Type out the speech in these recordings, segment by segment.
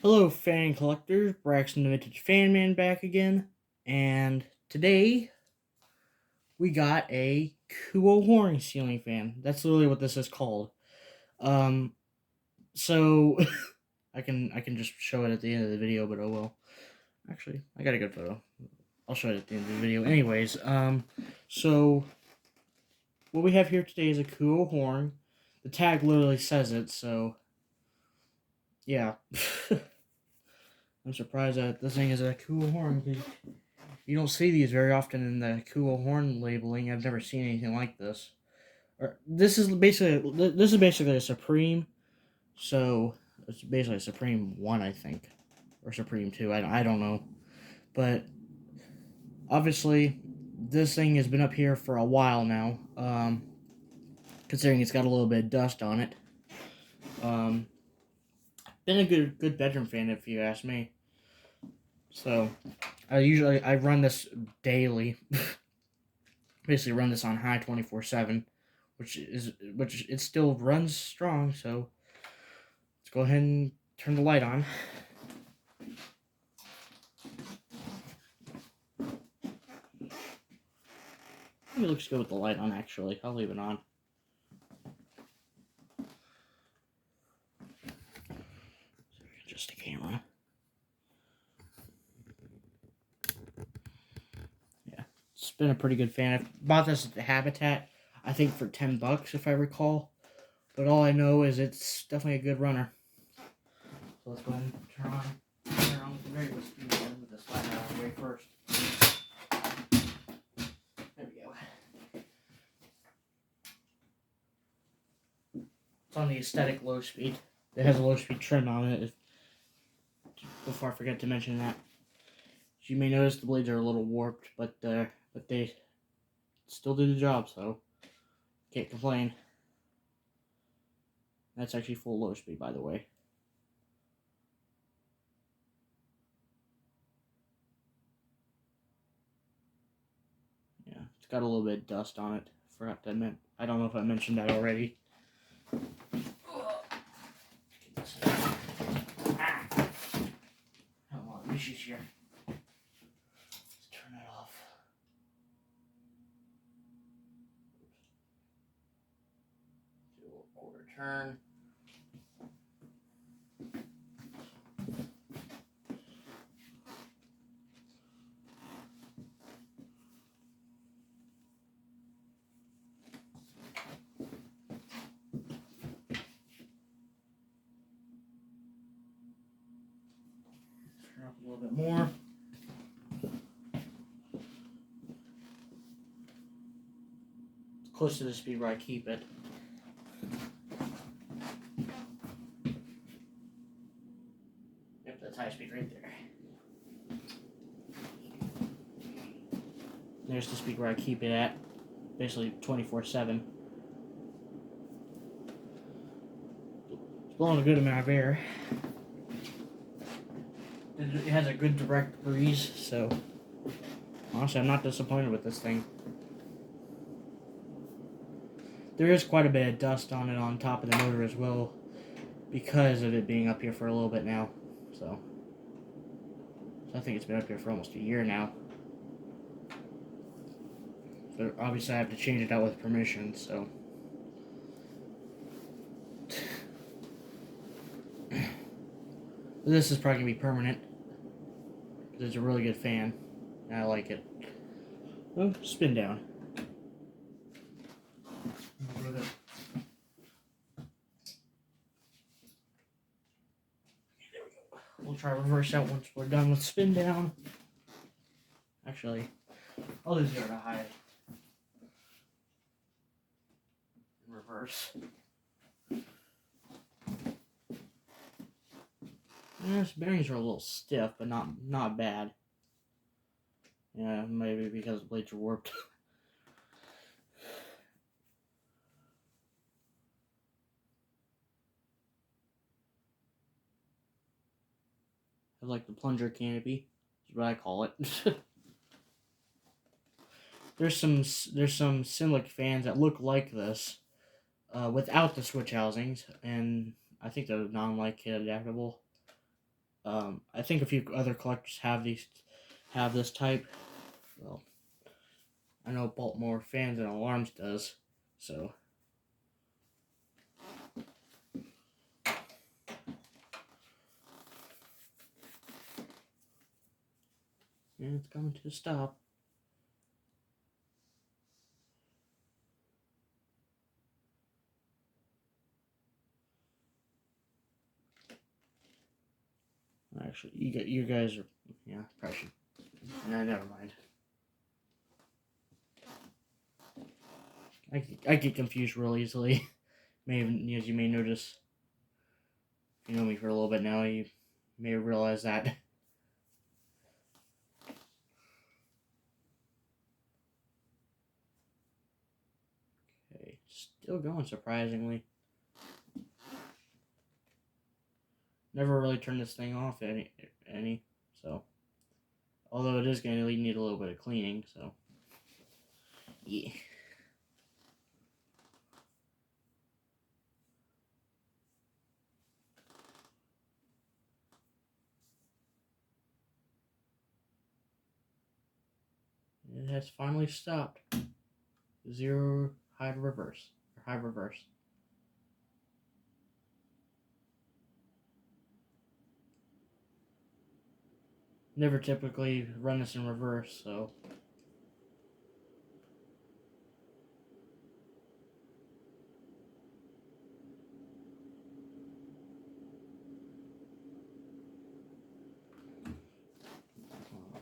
Hello, fan collectors. Braxton the Vintage Fan Man back again. And today we got a Kuo Horng ceiling fan. That's literally what this is called. Um, so I can just show it at the end of the video, but oh well. Actually, I got a good photo. I'll show it at the end of the video. Anyways, so what we have here today is a Kuo Horng. The tag literally says it, so yeah. I'm surprised that this thing is a Kuo Horng. You don't see these very often in the Kuo Horn labeling. I've never seen anything like this. This is basically a Supreme, so it's basically a Supreme One, I think, or Supreme Two. I don't know, but obviously this thing has been up here for a while now. Considering it's got a little bit of dust on it. Um, been a good bedroom fan if you ask me. So I run this daily. Basically run this on high 24/7, which it still runs strong. So let's go ahead and turn the light on. It looks good with the light on. Actually, I'll leave it on. Just a camera. Yeah, it's been a pretty good fan. I bought this at the Habitat, I think for $10 if I recall. But all I know is it's definitely a good runner. So let's go ahead and turn on with the variable speed with this light out of the way first. There we go. It's on the aesthetic low speed. It has a low speed trim on it. Before I forget to mention that. As you may notice, the blades are a little warped, but they still do the job, so can't complain. That's actually full low speed, by the way. Yeah, it's got a little bit of dust on it. Forgot to admit. I don't know if I mentioned that already. Have a lot of issues here. Let's turn it off. Do a little quarter turn. Turn up a little bit more. It's close to the speed where I keep it. Yep, that's high speed right there. There's the speed where I keep it at. Basically 24/7. It's blowing a good amount of air. It has a good direct breeze, so honestly, I'm not disappointed with this thing. There is quite a bit of dust on it on top of the motor as well, because of it being up here for a little bit now. So I think it's been up here for almost a year now. But obviously, I have to change it out with permission. So this is probably gonna be permanent because it's a really good fan, and I like it. Oh, spin down. We'll try reverse out once we're done with spin down. Actually, I'll just go to high. Reverse. His bearings are a little stiff, but not bad. Yeah, maybe because the blades are warped. I like the plunger canopy. Is what I call it. there's some Sinlick fans that look like this, without the switch housings, and I think they're non-light kit adaptable. I think a few other collectors have this type. Well, I know Baltimore Fans and Alarms does. So and it's coming to a stop. Actually, you guys are, yeah, probably should. Nah, never mind. I get confused real easily. As you may notice, if you know me for a little bit now, you may realize that. Okay, still going surprisingly. Never really turned this thing off any. So, although it is going to need a little bit of cleaning. So, yeah. It has finally stopped. Zero high reverse. Or high reverse. Never typically run this in reverse, so.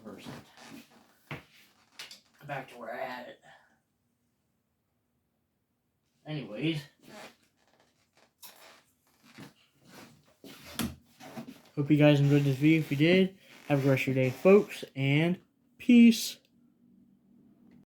Reverse it. Back to where I had it. Anyways. Hope you guys enjoyed this video. If you did, have a great rest of your day, folks, and peace.